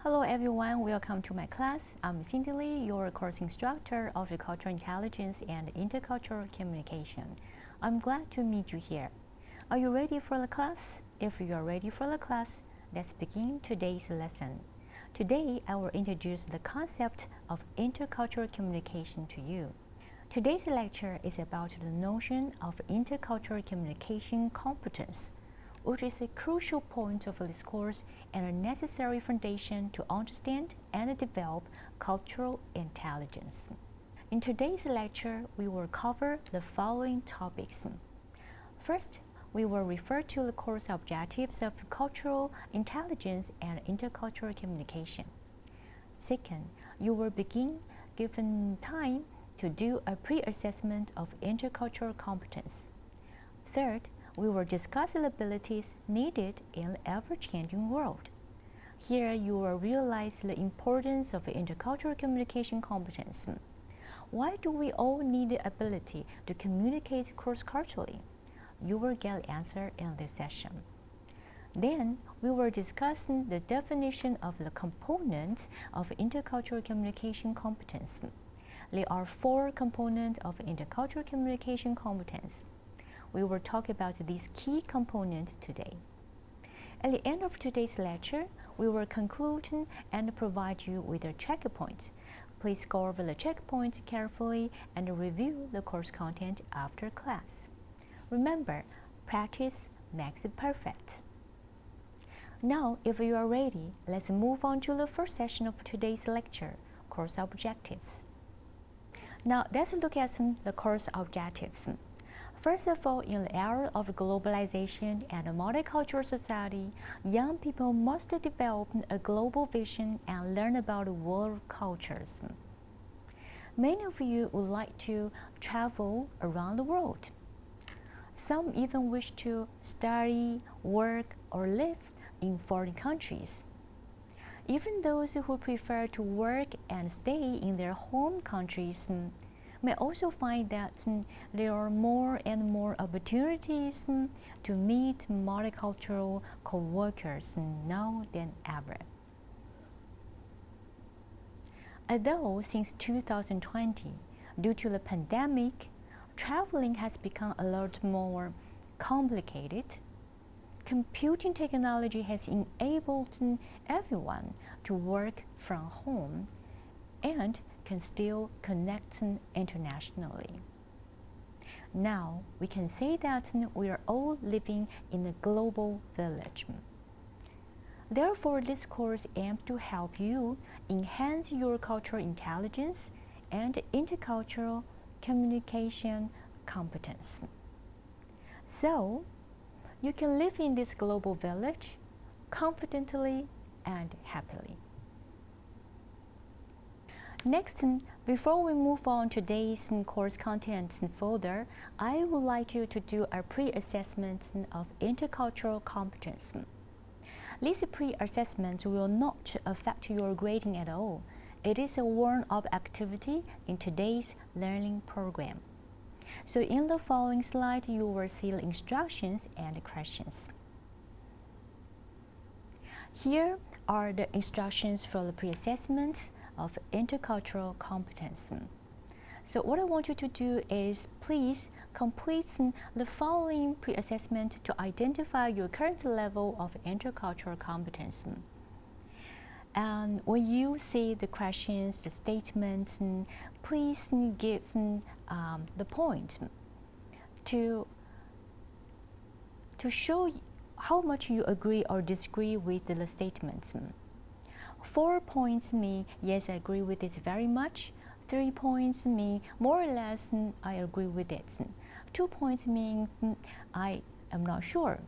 Hello everyone, welcome to my class. I'm Cindy Lee, your course instructor of Cultural Intelligence and Intercultural Communication. I'm glad to meet you here. Are you ready for the class? If you are ready for the class, let's begin today's lesson. Today, I will introduce the concept of intercultural communication to you. Today's lecture is about the notion of intercultural communication competence, which is a crucial point of this course and a necessary foundation to understand and develop cultural intelligence. In today's lecture, we will cover the following topics. First, we will refer to the course objectives of cultural intelligence and intercultural communication. Second, you will begin given time to do a pre-assessment of intercultural competence. Third, we will discuss the abilities needed in the ever-changing world. Here, you will realize the importance of intercultural communication competence. Why do we all need the ability to communicate cross-culturally? You will get the answer in this session. Then, we will discuss the definition of the components of intercultural communication competence. There are 4 components of intercultural communication competence. We will talk about these key components today. At the end of today's lecture, we will conclude and provide you with a checkpoint. Please go over the checkpoints carefully and review the course content after class. Remember, practice makes it perfect. Now, if you are ready, let's move on to the first session of today's lecture, course objectives. Now, let's look at the course objectives. First of all, in the era of globalization and a multicultural society, young people must develop a global vision and learn about world cultures. Many of you would like to travel around the world. Some even wish to study, work, or live in foreign countries. Even those who prefer to work and stay in their home countries may also find that there are more and more opportunities to meet multicultural co-workers now than ever. Although since 2020, due to the pandemic, traveling has become a lot more complicated, computing technology has enabled everyone to work from home and can still connect internationally. Now, we can say that we are all living in a global village. Therefore, this course aims to help you enhance your cultural intelligence and intercultural communication competence. So, you can live in this global village confidently and happily. Next, before we move on to today's course content further, I would like you to do a pre-assessment of intercultural competence. This pre-assessment will not affect your grading at all. It is a warm-up activity in today's learning program. So in the following slide, you will see the instructions and questions. Here are the instructions for the pre-assessment of intercultural competence. So what I want you to do is please complete the following pre-assessment to identify your current level of intercultural competence. And when you see the questions, the statements, please give the point to show how much you agree or disagree with the statements. 4 points mean, yes, I agree with this very much. 3 points mean, more or less, I agree with it. 2 points mean, I am not sure.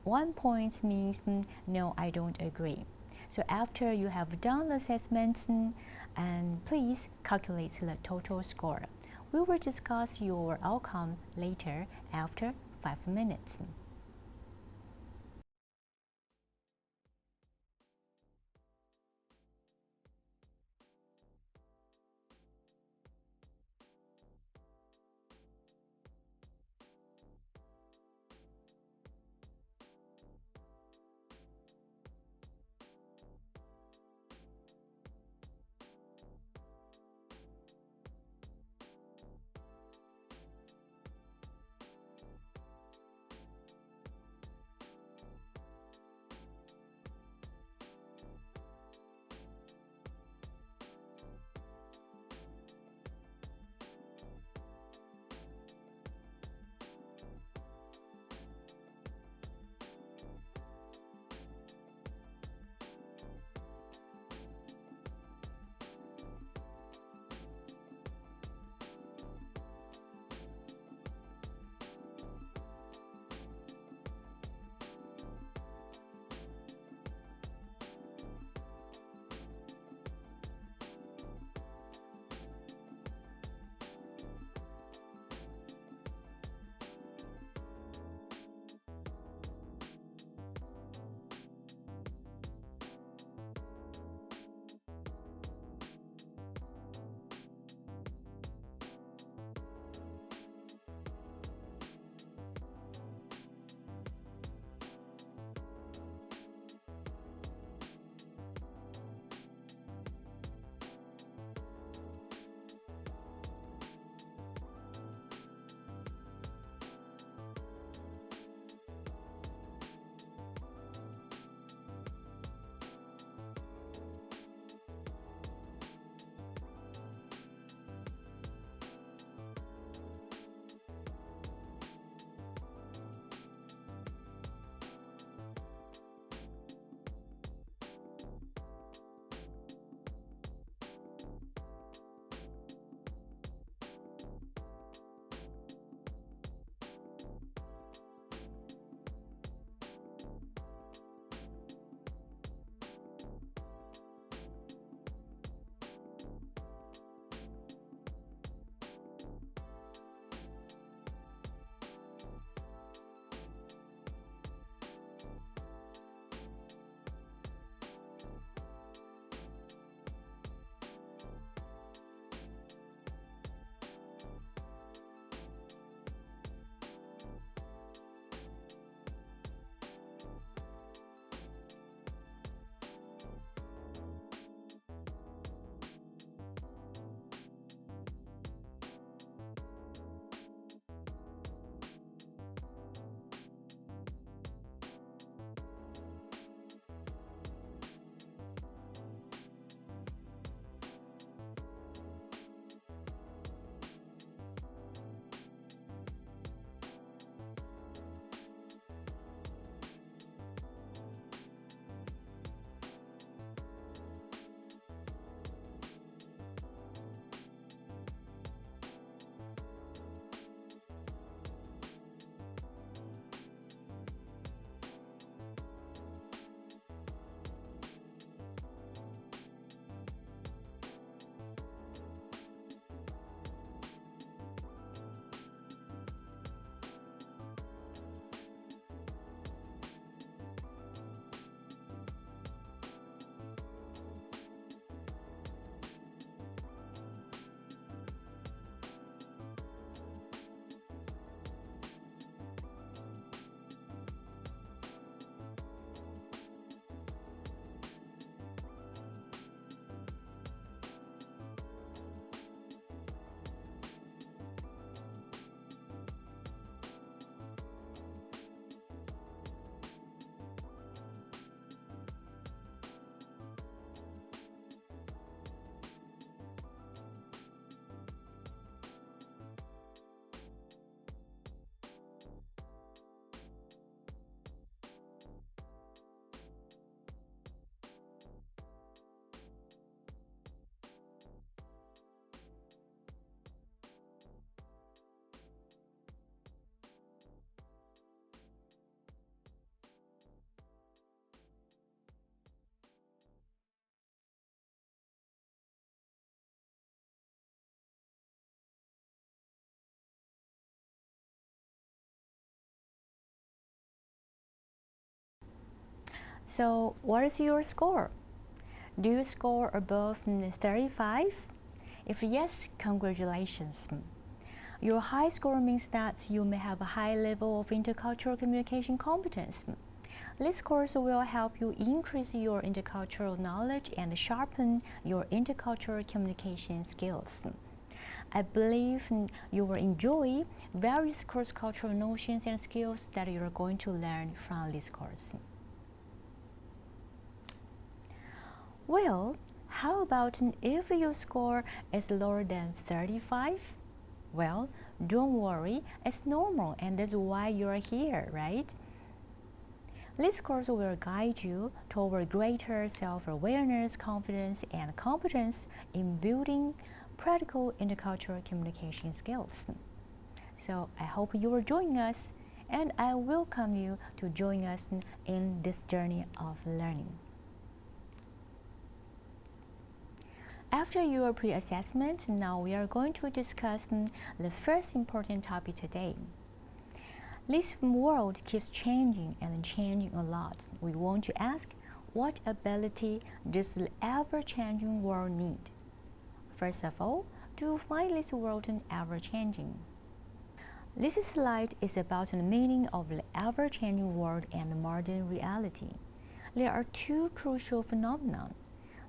1 point means, no, I don't agree. So after you have done the assessment, and please calculate the total score. We will discuss your outcome later after 5 minutes. So, what is your score? Do you score above 35? If yes, congratulations. Your high score means that you may have a high level of intercultural communication competence. This course will help you increase your intercultural knowledge and sharpen your intercultural communication skills. I believe you will enjoy various cross-cultural notions and skills that you are going to learn from this course. Well, how about if your score is lower than 35? Well, don't worry, it's normal and that's why you're here, right? This course will guide you toward greater self-awareness, confidence, and competence in building practical intercultural communication skills. So I hope you will join us, and I welcome you to join us in this journey of learning. After your pre-assessment, now we are going to discuss the first important topic today. This world keeps changing and changing a lot. We want to ask, what ability does the ever-changing world need? First of all, do you find this world ever-changing? This slide is about the meaning of the ever-changing world and modern reality. There are two crucial phenomena.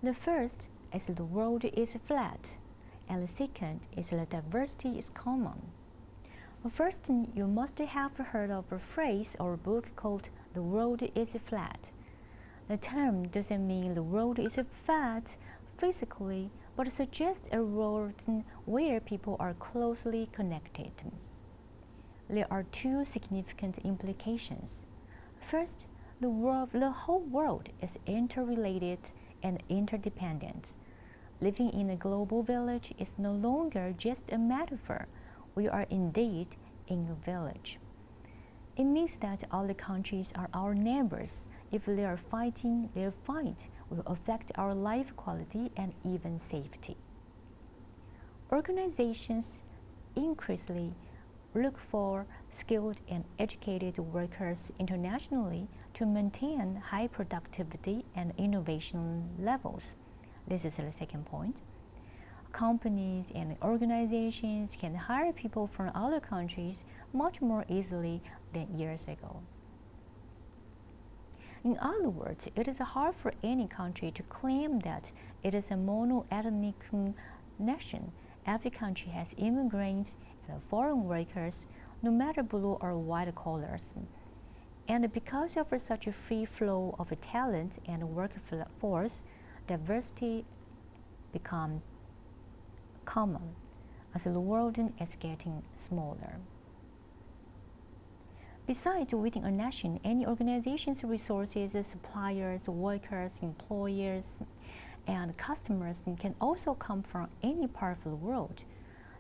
The first is the world is flat, and the second is the diversity is common. First, you must have heard of a phrase or book called "the world is flat." The term doesn't mean the world is flat physically, but suggests a world where people are closely connected. There are two significant implications. First, the whole world is interrelated and interdependent. Living in a global village is no longer just a metaphor. We are indeed in a village. It means that all the countries are our neighbors. If they are fighting, their fight will affect our life quality and even safety. Organizations increasingly look for skilled and educated workers internationally to maintain high productivity and innovation levels. This is the second point. Companies and organizations can hire people from other countries much more easily than years ago. In other words, it is hard for any country to claim that it is a mono-ethnic nation. Every country has immigrants and foreign workers, no matter blue or white colors. And because of such a free flow of talent and workforce, diversity becomes common as the world is getting smaller. Besides, within a nation, any organization's resources, suppliers, workers, employers, and customers can also come from any part of the world,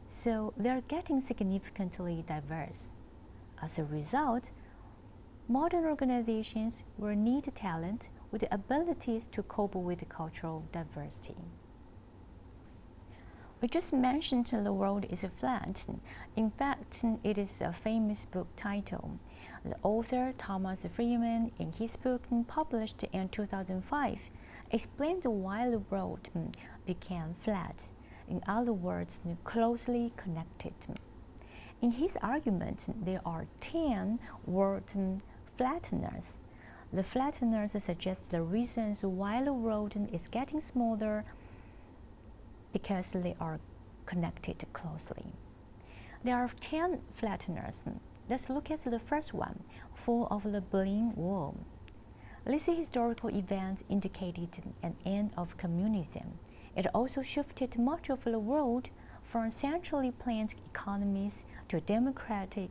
so they're getting significantly diverse. As a result, modern organizations will need talent with the abilities to cope with cultural diversity. We just mentioned the world is flat. In fact, it is a famous book title. The author, Thomas Friedman, in his book published in 2005, explained why the world became flat. In other words, closely connected. In his argument, there are 10 world flatteners. The flatteners suggest the reasons why the world is getting smaller because they are connected closely. There are 10 flatteners. Let's look at the first one, fall of the Berlin Wall. This historical event indicated an end of communism. It also shifted much of the world from centrally planned economies to democratic,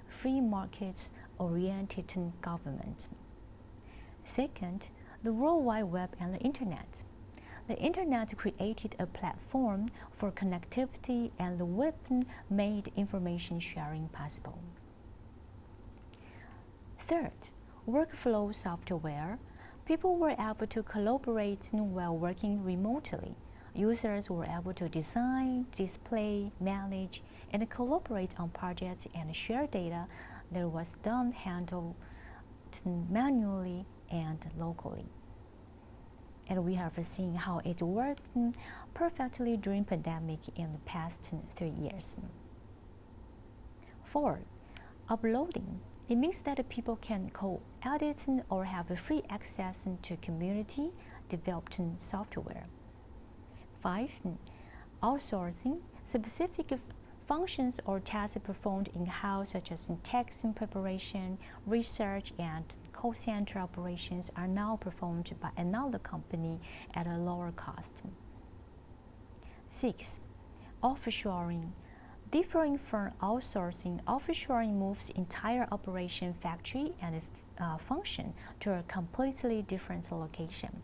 free markets-oriented government. Second, the World Wide Web and the Internet. The Internet created a platform for connectivity, and the web made information sharing possible. Third, workflow software. People were able to collaborate while working remotely. Users were able to design, display, manage, and collaborate on projects and share data that was done handled manually and locally. And we have seen how it worked perfectly during pandemic in the past 3 years. 4. Uploading. It means that people can co-edit or have free access to community developed software. 5. Outsourcing. Specific functions or tasks performed in-house, such as text preparation, research, and call center operations, are now performed by another company at a lower cost. 6. Offshoring. Differing from outsourcing, offshoring moves entire operation, factory, and function to a completely different location.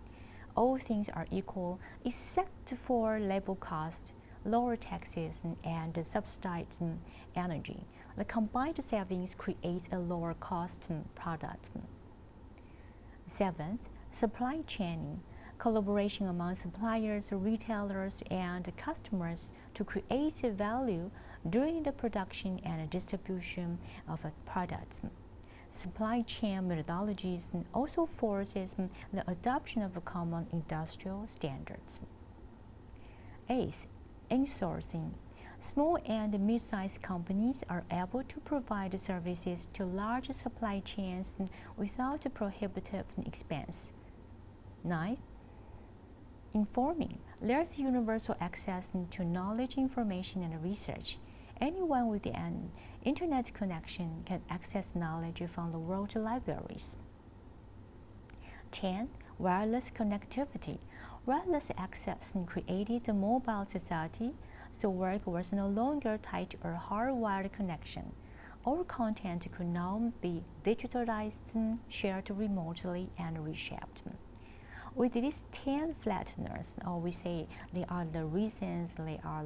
All things are equal except for labor cost, lower taxes, and subsidized energy. The combined savings create a lower cost product. 7th, supply chain. Collaboration among suppliers, retailers, and customers to create value during the production and distribution of products. Supply chain methodologies also forces the adoption of common industrial standards. 8th, insourcing. Small and mid-sized companies are able to provide services to large supply chains without prohibitive expense. 9th, informing. There's universal access to knowledge, information, and research. Anyone with an internet connection can access knowledge from the world's libraries. 10. Wireless connectivity. Wireless access created a mobile society, so work was no longer tied to a hardwired connection. All content could now be digitalized, shared remotely, and reshaped. With these 10 flatteners, or we say they are the reasons, they are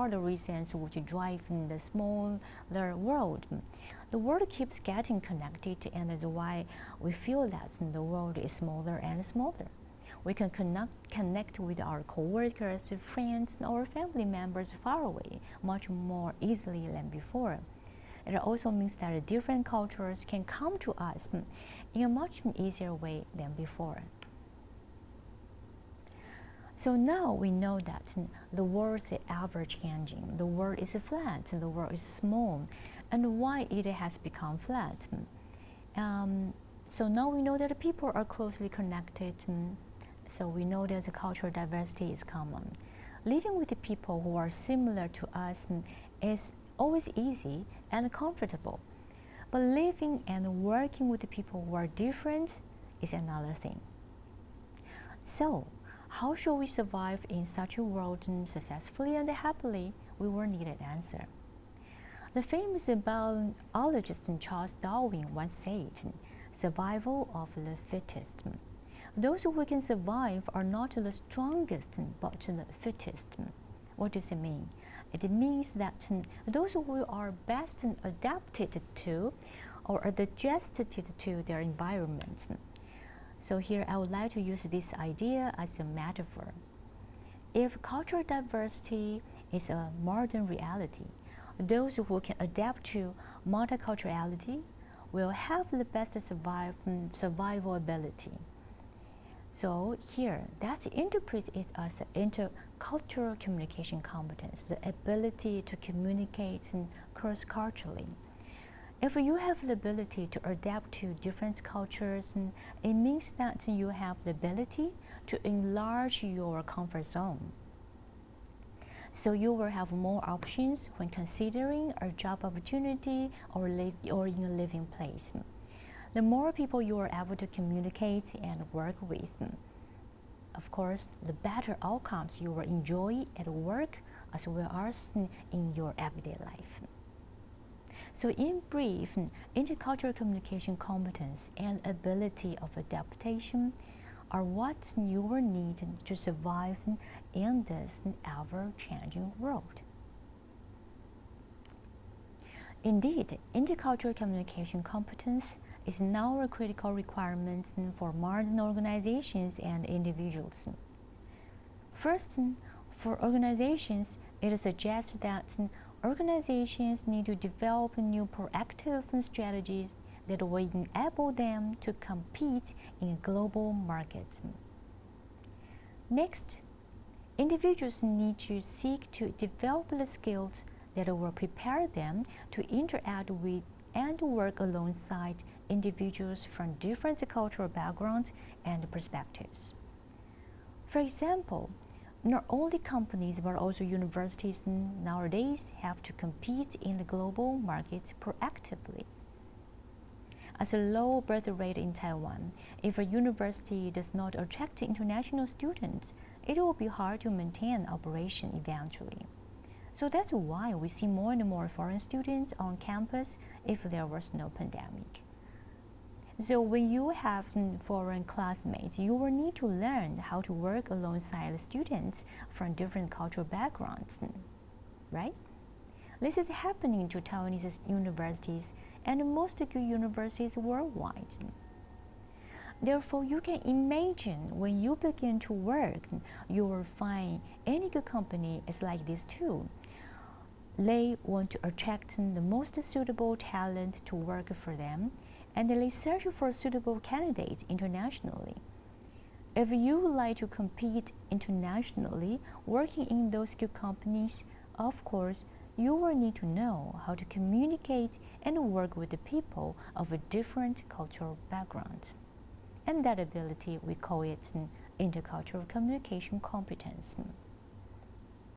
the reasons which drive the smaller world. The world keeps getting connected, and that's why we feel that the world is smaller and smaller. We can connect with our co-workers, friends, or family members far away much more easily than before. It also means that different cultures can come to us in a much easier way than before. So now we know that the world is ever changing. The world is flat, the world is small, and why it has become flat. So now we know that people are closely connected. So we know that the cultural diversity is common. Living with the people who are similar to us is always easy and comfortable. But living and working with the people who are different is another thing. So, how should we survive in such a world successfully and happily? We will need an answer. The famous biologist Charles Darwin once said, "Survival of the fittest." Those who can survive are not the strongest, but the fittest. What does it mean? It means that those who are best adapted to or adjusted to their environment. So here I would like to use this idea as a metaphor. If cultural diversity is a modern reality, those who can adapt to multiculturality will have the best survival ability. So here, that's interpreted as intercultural communication competence, the ability to communicate cross-culturally. If you have the ability to adapt to different cultures, it means that you have the ability to enlarge your comfort zone. So you will have more options when considering a job opportunity or in a living place. The more people you are able to communicate and work with, of course, the better outcomes you will enjoy at work as well as in your everyday life. So in brief, intercultural communication competence and ability of adaptation are what you will need to survive in this ever-changing world. Indeed, intercultural communication competence is now a critical requirement for modern organizations and individuals. First, for organizations, it suggests that organizations need to develop new proactive strategies that will enable them to compete in global markets. Next, individuals need to seek to develop the skills that will prepare them to interact with and work alongside individuals from different cultural backgrounds and perspectives. For example, not only companies but also universities nowadays have to compete in the global market proactively. As a low birth rate in Taiwan, if a university does not attract international students, it will be hard to maintain operation eventually. So that's why we see more and more foreign students on campus if there was no pandemic. So when you have foreign classmates, you will need to learn how to work alongside students from different cultural backgrounds, right? This is happening to Taiwanese universities and most good universities worldwide. Therefore, you can imagine when you begin to work, you will find any good company is like this too. They want to attract the most suitable talent to work for them, and they search for suitable candidates internationally. If you would like to compete internationally, working in those good companies, of course, you will need to know how to communicate and work with the people of a different cultural background. And that ability, we call it an intercultural communication competence.